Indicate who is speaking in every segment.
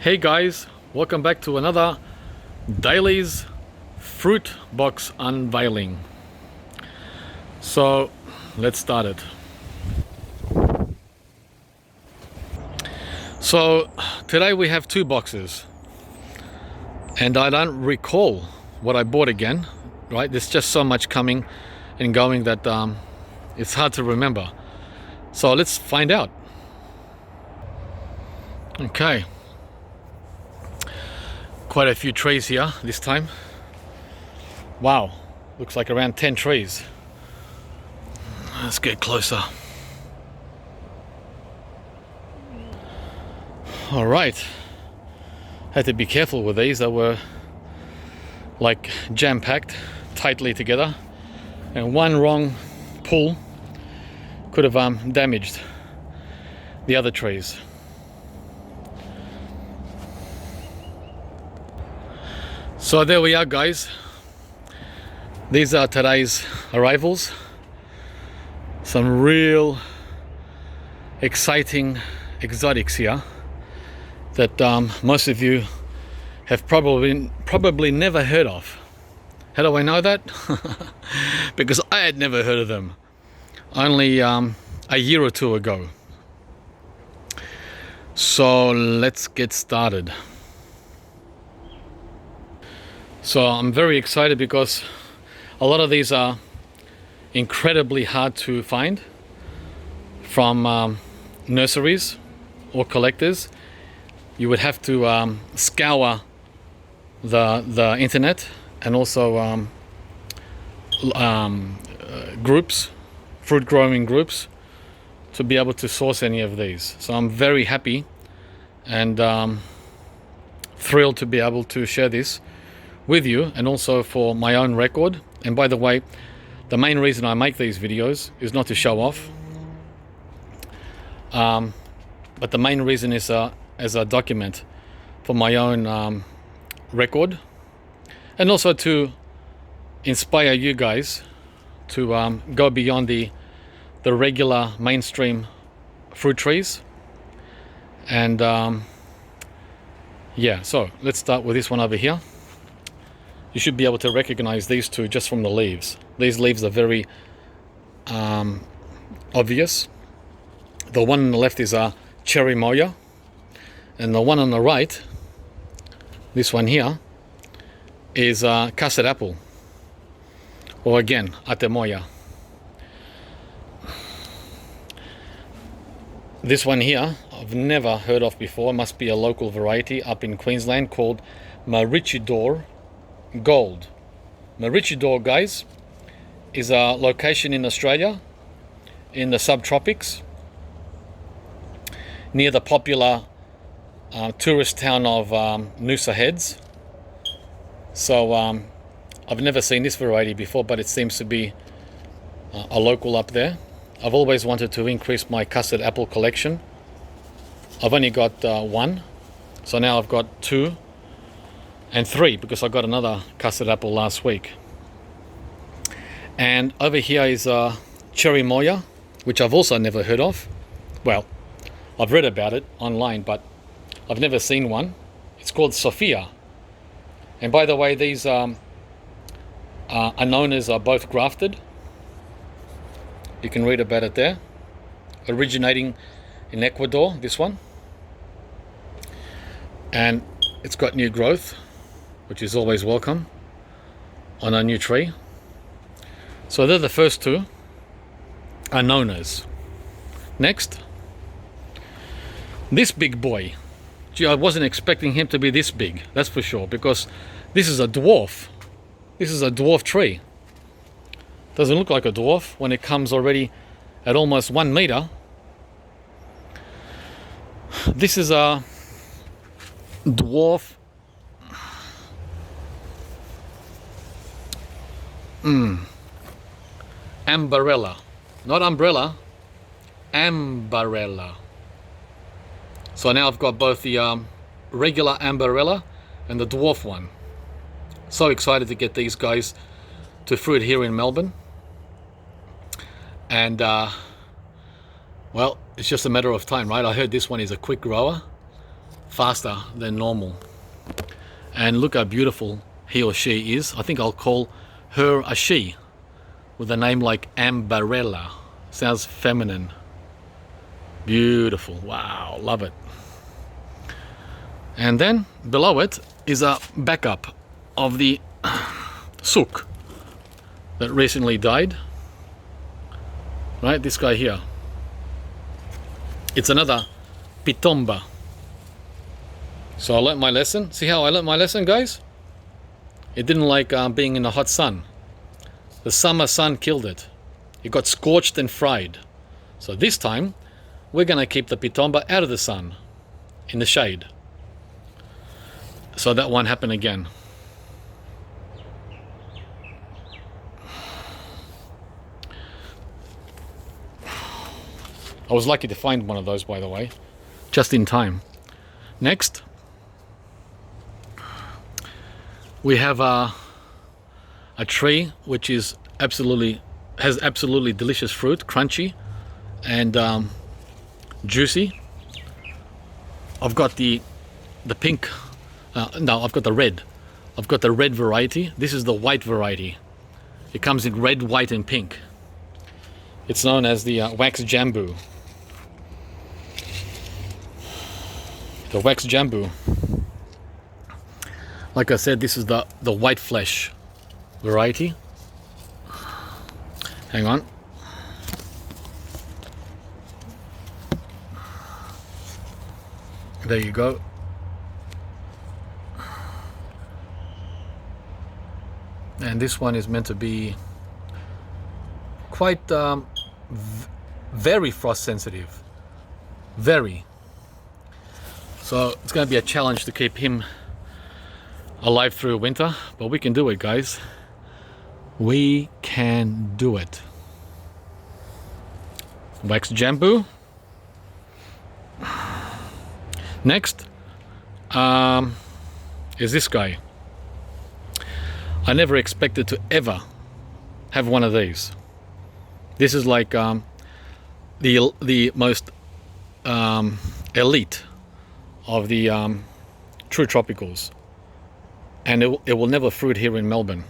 Speaker 1: Hey guys, welcome back to another Daleys fruit box unveiling. So let's start it. So today we have two boxes and I don't recall what I bought again, right? There's just so much coming and going that it's hard to remember. So let's find out. Okay. Quite a few trees here this time. Wow, looks like around 10 trees. Let's get closer. All right, had to be careful with these. They were like jam-packed tightly together, and one wrong pull could have damaged the other trees. So there we are, guys. These are today's arrivals. Some real exciting exotics here that most of you have probably never heard of. How do I know that? Because I had never heard of them only a year or two ago. So let's get started. So I'm very excited because a lot of these are incredibly hard to find from nurseries or collectors. You would have to scour the internet and also groups, fruit growing groups, to be able to source any of these. So I'm very happy and thrilled to be able to share this with you, and also for my own record. And by the way, the main reason I make these videos is not to show off, but the main reason is as a document for my own record, and also to inspire you guys to go beyond the regular mainstream fruit trees. And yeah, so let's start with this one over here. You should be able to recognize these two just from the leaves. These leaves are very obvious. The one on the left is a cherry moya, and the one on the right, this one here, is a custard apple, or again, atemoya. This one here, I've never heard of before. It must be a local variety up in Queensland called Riccidor Gold. Riccidor, guys, is a location in Australia in the subtropics near the popular tourist town of Noosa Heads. So I've never seen this variety before, but it seems to be a local up there. I've always wanted to increase my custard apple collection. I've only got one, so now I've got two and three, because I got another custard apple last week. And over here is cherry moya, which I've also never heard of. Well, I've read about it online, but I've never seen one. It's called Sophia. And by the way, these anonas are both grafted. You can read about it there. Originating in Ecuador, this one. And it's got new growth, which is always welcome on a new tree. So they're the first two anonas. Next, this big boy. Gee, I wasn't expecting him to be this big, that's for sure, because this is a dwarf. This is a dwarf tree. Doesn't look like a dwarf when it comes already at almost 1 meter. This is a dwarf Ambarella, not umbrella, Ambarella. So now I've got both the regular Ambarella and the dwarf one. So excited to get these guys to fruit here in Melbourne. And well, it's just a matter of time, right? I heard this one is a quick grower, faster than normal. And look how beautiful he or she is. I think I'll call her a she, with a name like Ambarella. Sounds feminine. Beautiful. Wow, love it. And then below it is a backup of the sook that recently died. Right, this guy here. It's another pitomba. So I learnt my lesson. See how I learnt my lesson, guys? It didn't like being in the hot sun. The summer sun killed it. It got scorched and fried. So this time, we're gonna keep the pitomba out of the sun, in the shade. So that won't happen again. I was lucky to find one of those, by the way, just in time. Next, we have a tree which is has absolutely delicious fruit, crunchy and juicy. I've got the pink. No, I've got the red. I've got the red variety. This is the white variety. It comes in red, white, and pink. It's known as the wax jambu. The wax jambu. Like I said, this is the white flesh variety. Hang on. There you go. And this one is meant to be quite very frost sensitive. Very. So it's going to be a challenge to keep him alive through winter, but we can do it, guys. We can do it. Wax jambu. Next is this guy. I never expected to ever have one of these. This is like the most elite of the true tropicals, and it will never fruit here in Melbourne.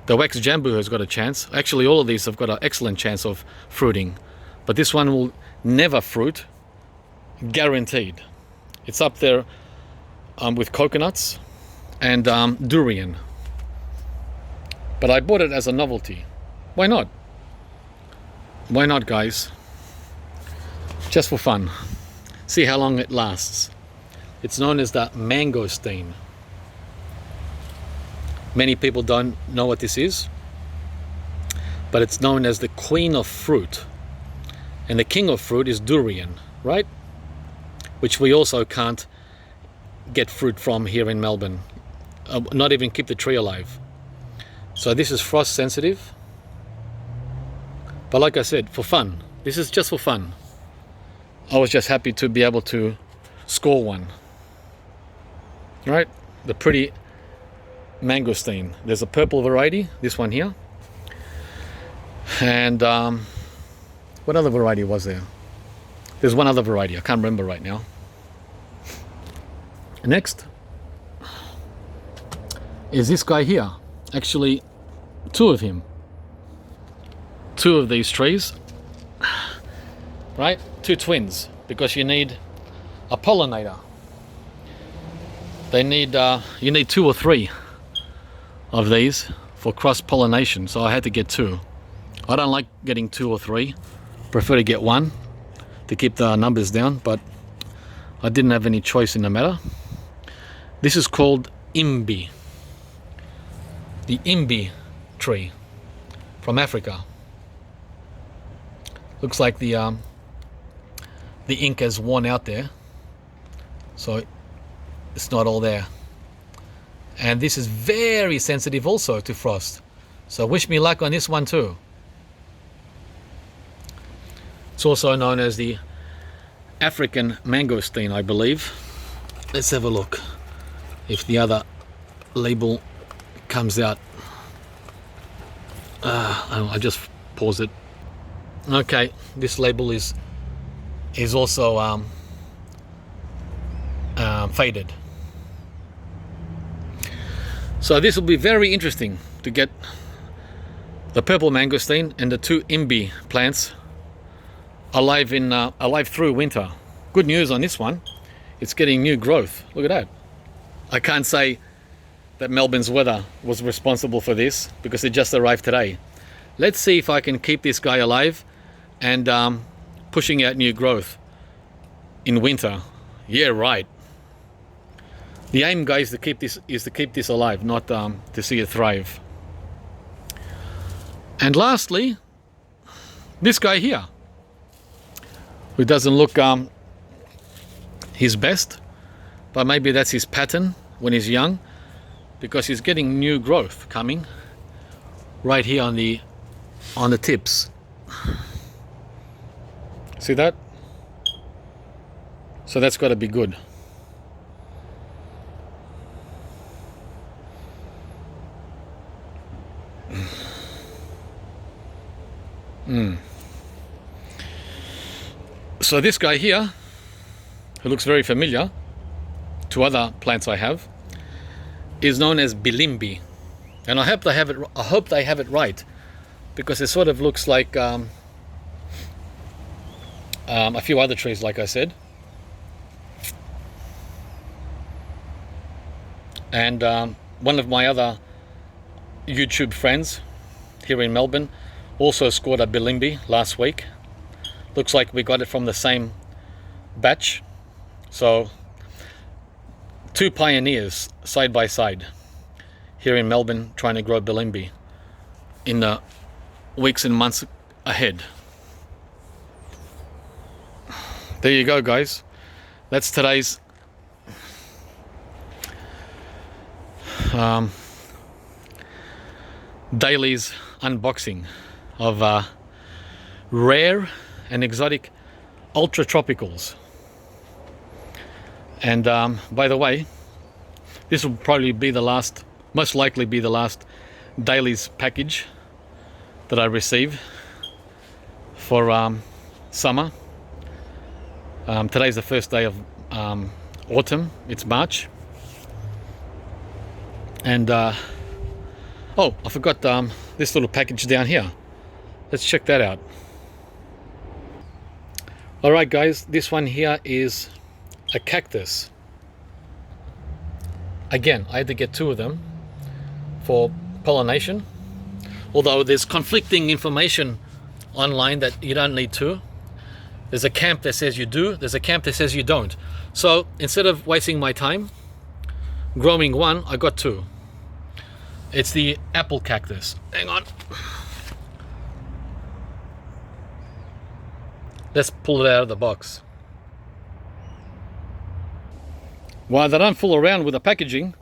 Speaker 1: The wax jambu has got a chance. Actually, all of these have got an excellent chance of fruiting, but this one will never fruit, guaranteed. It's up there with coconuts and durian. But I bought it as a novelty. Why not? Why not, guys? Just for fun. See how long it lasts. It's known as the Mangosteen. Many people don't know what this is, but it's known as the queen of fruit. And the king of fruit is durian, right? Which we also can't get fruit from here in Melbourne. Not even keep the tree alive. So this is frost sensitive. But like I said, for fun. This is just for fun. I was just happy to be able to score one. Right? The pretty Mangosteen. There's a purple variety, this one here. And what other variety was there? There's one other variety, I can't remember right now. Next is this guy here. Actually, two of him. Two of these trees. Right? Two twins, because you need a pollinator. You need 2 or 3 of these for cross-pollination, so I had to get 2. I don't like getting 2 or 3. Prefer to get 1 to keep the numbers down, but I didn't have any choice in the matter. This is called imbi. The imbi tree from Africa. Looks like the ink has worn out there, so it's not all there. And this is very sensitive also to frost, so wish me luck on this one too. It's also known as the African Mangosteen, I believe. Let's have a look if the other label comes out. I just pause it. Okay, this label is also faded. So this will be very interesting to get the purple mangosteen and the 2 imbi plants alive through winter. Good news on this one, it's getting new growth. Look at that. I can't say that Melbourne's weather was responsible for this because it just arrived today. Let's see if I can keep this guy alive and pushing out new growth in winter. Yeah, right. The aim, guys, is to keep this alive, not to see it thrive. And lastly, this guy here, who doesn't look his best, but maybe that's his pattern when he's young, because he's getting new growth coming right here on the tips. See that? So that's got to be good. So this guy here, who looks very familiar to other plants I have, is known as bilimbi, and I hope they have it right, because it sort of looks like a few other trees, like I said. And one of my other YouTube friends here in Melbourne also scored a bilimbi last week. Looks like we got it from the same batch. So 2 pioneers side by side here in Melbourne trying to grow bilimbi in the weeks and months ahead. There you go, guys. That's today's Daleys unboxing of rare and exotic ultra tropicals. And by the way, this will probably be the last, most likely be the last Daleys package that I receive for summer. Today's the first day of autumn. It's March. And oh, I forgot this little package down here. Let's check that out. Alright guys, this one here is a cactus. Again, I had to get 2 of them for pollination, although there's conflicting information online that you don't need 2. There's a camp that says you do, there's a camp that says you don't. So instead of wasting my time growing 1, I got 2. It's the apple cactus. Hang on. Let's pull it out of the box. While I don't fool around with the packaging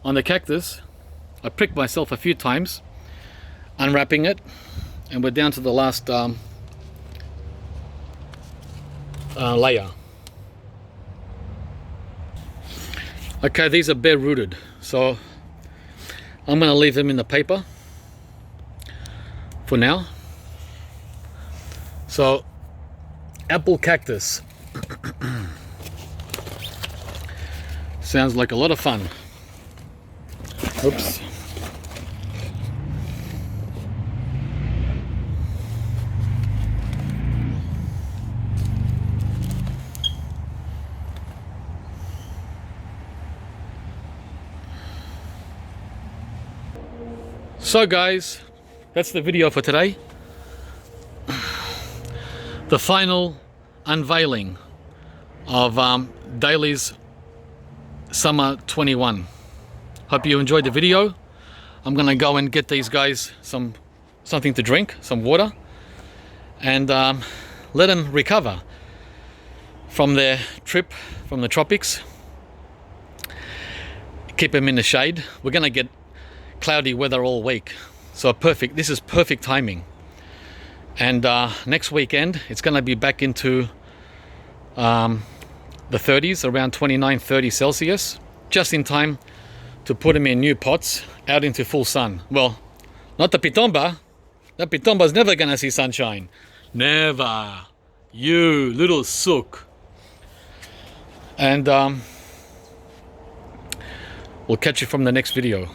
Speaker 1: on the cactus, I pricked myself a few times unwrapping it, and we're down to the last layer. Okay, these are bare rooted, so I'm going to leave them in the paper for now. So, apple cactus. Sounds like a lot of fun. Oops. So guys, that's the video for today. The final unveiling of Daleys Summer 21. Hope you enjoyed the video. I'm gonna go and get these guys something to drink, some water, and let them recover from their trip from the tropics. Keep them in the shade. We're gonna get cloudy weather all week, so perfect. This is perfect timing. And next weekend it's going to be back into the 30s, around 29-30 Celsius, just in time to put them in new pots out into full sun. Well, not the pitomba. That pitomba's never going to see sunshine. Never. You little sook. And We'll catch you from the next video.